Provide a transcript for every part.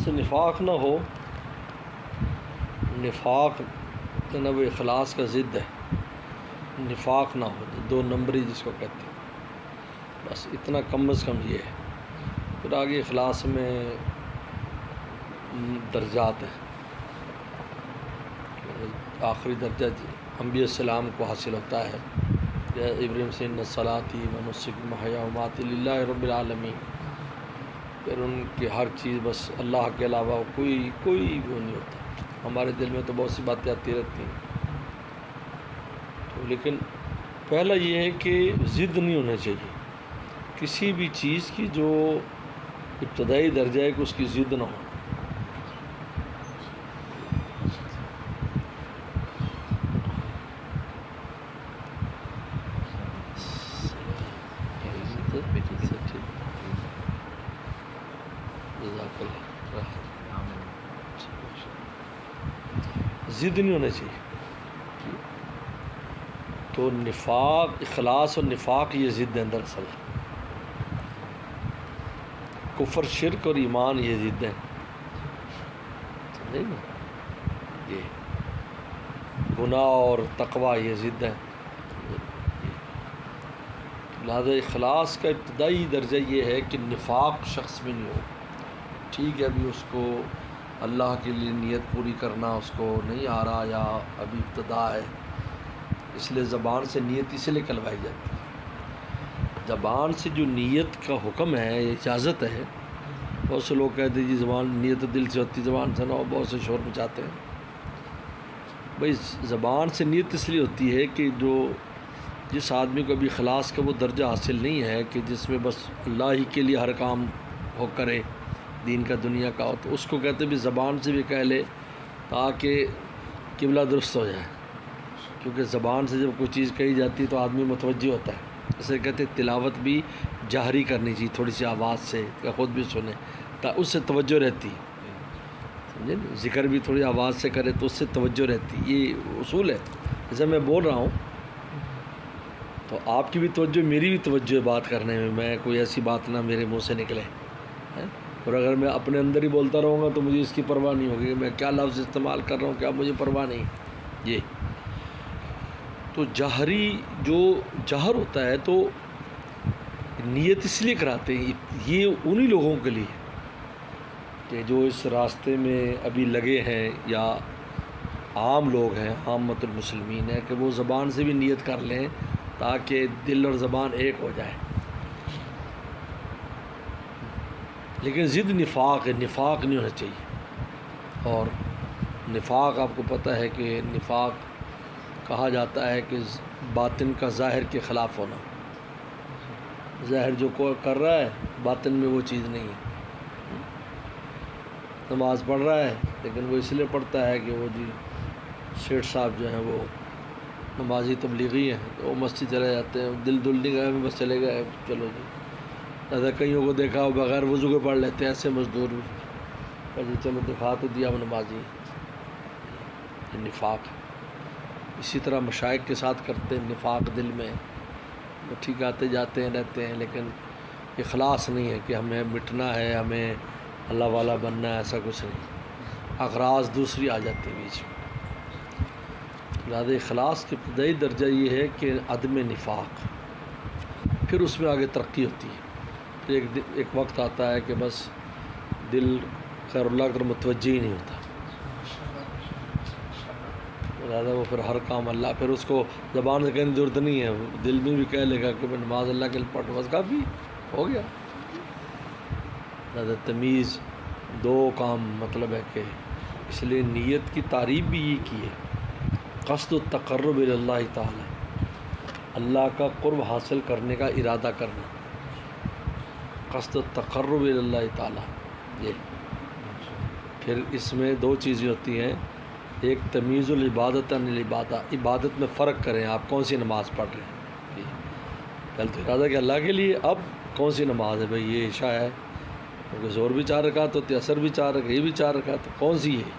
سے نفاق نہ ہو. نفاق جناب اخلاص کا ضد ہے. نفاق نہ ہو، 2 نمبری جس کو کہتے ہیں، بس اتنا کم از کم یہ ہے. پھر آگے اخلاص میں درجات ہیں. آخری درجہ انبیاء السلام کو حاصل ہوتا ہے. ابراہیم سے ان صلاتی و نسکی و محیائی و مماتی للہ رب العالمین. پھر ان کی ہر چیز بس اللہ کے علاوہ کوئی وہ نہیں ہوتا. ہمارے دل میں تو بہت سی باتیں آتی رہتی ہیں، تو لیکن پہلا یہ ہے کہ ضد نہیں ہونا چاہیے کسی بھی چیز کی جو ابتدائی درجہ ہے کہ اس کی ضد نہ ہو. ضد نہیں ہونا چاہیے. تو نفاق، اخلاص اور نفاق یہ ضد ہیں دراصل. کفر، شرک اور ایمان یہ ضد ہیں. سمجھے نا؟ یہ گناہ اور تقوی یہ ضد ہیں. لہذا اخلاص کا ابتدائی درجہ یہ ہے کہ نفاق شخص میں نہیں ہو. ٹھیک ہے، ابھی اس کو اللہ کے لیے نیت پوری کرنا اس کو نہیں آ رہا، یا ابھی ابتدا ہے، اس لیے زبان سے نیت اس لیے کلوائی جاتی ہے. زبان سے جو نیت کا حکم ہے، اجازت ہے. بہت سے لوگ کہتے ہیں جی زبان نیت دل سے ہوتی، زبان سے نہ ہو، بہت سے شور مچاتے ہیں. بھئی زبان سے نیت اس لیے ہوتی ہے کہ جس آدمی کو ابھی اخلاص کا وہ درجہ حاصل نہیں ہے کہ جس میں بس اللہ ہی کے لیے ہر کام ہو کرے، دین کا دنیا کا ہو، تو اس کو کہتے ہیں بھی زبان سے بھی کہہ لے تاکہ قبلہ درست ہو جائے. کیونکہ زبان سے جب کوئی چیز کہی جاتی ہے تو آدمی متوجہ ہوتا ہے. اسے کہتے ہیں تلاوت بھی جہری کرنی چاہیے، تھوڑی سی آواز سے، کہ خود بھی سنے، اس سے توجہ رہتی. سمجھے نا؟ ذکر بھی تھوڑی آواز سے کرے تو اس سے توجہ رہتی. یہ اصول ہے. جیسے میں بول رہا ہوں تو آپ کی بھی توجہ، میری بھی توجہ ہے بات کرنے میں کوئی ایسی بات نہ میرے منہ سے نکلے. اور اگر میں اپنے اندر ہی بولتا رہوں گا تو مجھے اس کی پرواہ نہیں ہوگی کہ میں کیا لفظ استعمال کر رہا ہوں، کیا مجھے پرواہ نہیں. یہ تو جہری جو جہر ہوتا ہے تو نیت اس لیے کراتے ہیں. یہ انہی لوگوں کے لیے کہ جو اس راستے میں ابھی لگے ہیں، یا عام لوگ ہیں، عامت المسلمین ہیں، کہ وہ زبان سے بھی نیت کر لیں تاکہ دل اور زبان ایک ہو جائے. لیکن ضد نفاق ہے، نفاق نہیں ہونا چاہیے. اور نفاق آپ کو پتہ ہے کہ نفاق کہا جاتا ہے کہ باطن کا ظاہر کے خلاف ہونا. ظاہر جو کوئی کر رہا ہے باطن میں وہ چیز نہیں ہے. نماز پڑھ رہا ہے لیکن وہ اس لیے پڑھتا ہے کہ وہ جی شیخ صاحب جو ہیں وہ نمازی تبلیغی ہیں، تو وہ مسجد چلے جاتے ہیں، دل نہیں گئے، بس چلے گئے، چلو جی. ایسا کئیوں کو دیکھا ہو بغیر وضو کے پڑھ لیتے ہیں، ایسے مزدور بھی جی چلو دکھا تو دیا وہ نمازی. یہ نفاق. اسی طرح مشائخ کے ساتھ کرتے ہیں نفاق دل میں. وہ ٹھیک آتے جاتے ہیں، رہتے ہیں، لیکن اخلاص نہیں ہے کہ ہمیں مٹنا ہے، ہمیں اللہ والا بننا ہے، ایسا کچھ نہیں. اغراض دوسری آ جاتی ہیں بیچ میں. لہٰذا اخلاص کے ابتدائی درجہ یہ ہے کہ عدم نفاق. پھر اس میں آگے ترقی ہوتی ہے. پھر ایک وقت آتا ہے کہ بس دل خیر اللہ کر متوجہ ہی نہیں ہوتا. لہٰذا وہ پھر ہر کام اللہ، پھر اس کو زبان سے کہنے کی ضرورت نہیں ہے، دل میں بھی کہہ لے گا کہ میں نماز اللہ کے لیے پڑھ، بس کافی ہو گیا. لہٰذا تمیز 2 کام مطلب ہے کہ اس لیے نیت کی تعریف بھی یہ کی ہے، قصد التقرب الی اللہ تعالی، اللہ کا قرب حاصل کرنے کا ارادہ کرنا. قصد التقرب الی اللہ تعالی. یہ پھر اس میں 2 چیزیں ہوتی ہیں. ایک تمیز العبادت عن العبادہ، عبادت میں فرق کریں آپ کون سی نماز پڑھ رہے ہیں. پہلے تو ارادہ کہ اللہ کے لیے، اب کون سی نماز ہے. بھئی یہ عشاء ہے، کیونکہ زور بھی 4 رکعت ہوتی ہے، عصر بھی 4 رکعت، یہ بھی 4 رکعت، تو کون سی ہے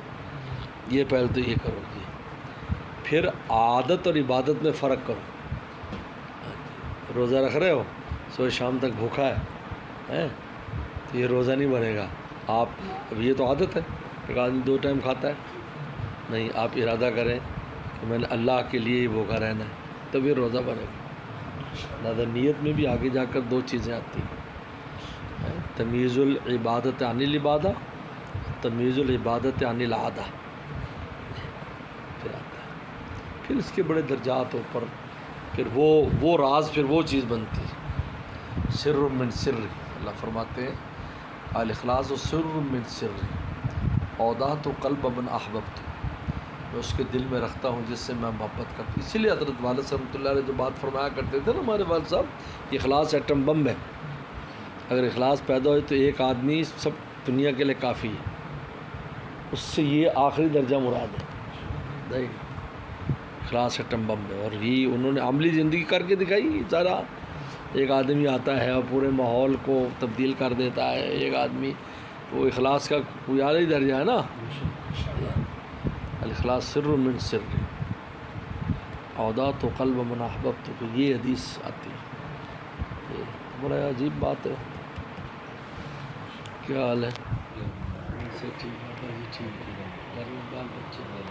یہ پہلے تو یہ کرو. پھر عادت اور عبادت میں فرق کرو. روزہ رکھ رہے ہو، صبح شام تک بھوکا ہے تو یہ روزہ نہیں بنے گا. آپ اب یہ تو عادت ہے، ایک آدمی 2 ٹائم کھاتا ہے، نہیں آپ ارادہ کریں کہ میں نے اللہ کے لیے ہی بھوکا رہنا ہے، تب یہ روزہ بنے گا۔ لہٰذا نیت میں بھی آگے جا کر 2 چیزیں آتی ہیں، تمیز العبادت عن العبادہ، تمیز العبادت عن العادہ، پھر آتا ہے، پھر اس کے بڑے درجات اوپر، پھر وہ راز، پھر وہ چیز بنتی ہے، سر من سر، اللہ فرماتے ہیں الاخلاص سر من سر، اودعت قلب من احببت، میں اس کے دل میں رکھتا ہوں جس سے میں محبت کرتا ہوں۔ اسی لیے حضرت والد صاحب رحمۃ اللہ علیہ جو بات فرمایا کرتے تھے نا ہمارے والد صاحب، اخلاص ایٹم بم ہے، اگر اخلاص پیدا ہو تو ایک آدمی سب دنیا کے لیے کافی ہے، اس سے یہ آخری درجہ مراد ہے، نہیں اخلاص ایٹم بم ہے۔ اور یہ انہوں نے عملی زندگی کر کے دکھائی سارا، ایک آدمی آتا ہے اور پورے ماحول کو تبدیل کر دیتا ہے، ایک آدمی، وہ اخلاص کا کوئی اعلیٰ درجہ ہے نا، الاخلاص سر من سر، اودعت قلب من احببت، تو یہ حدیث آتی ہے، یہ بڑا عجیب بات ہے۔ کیا حال ہے؟ ٹھیک ہے، ٹھیک ہے،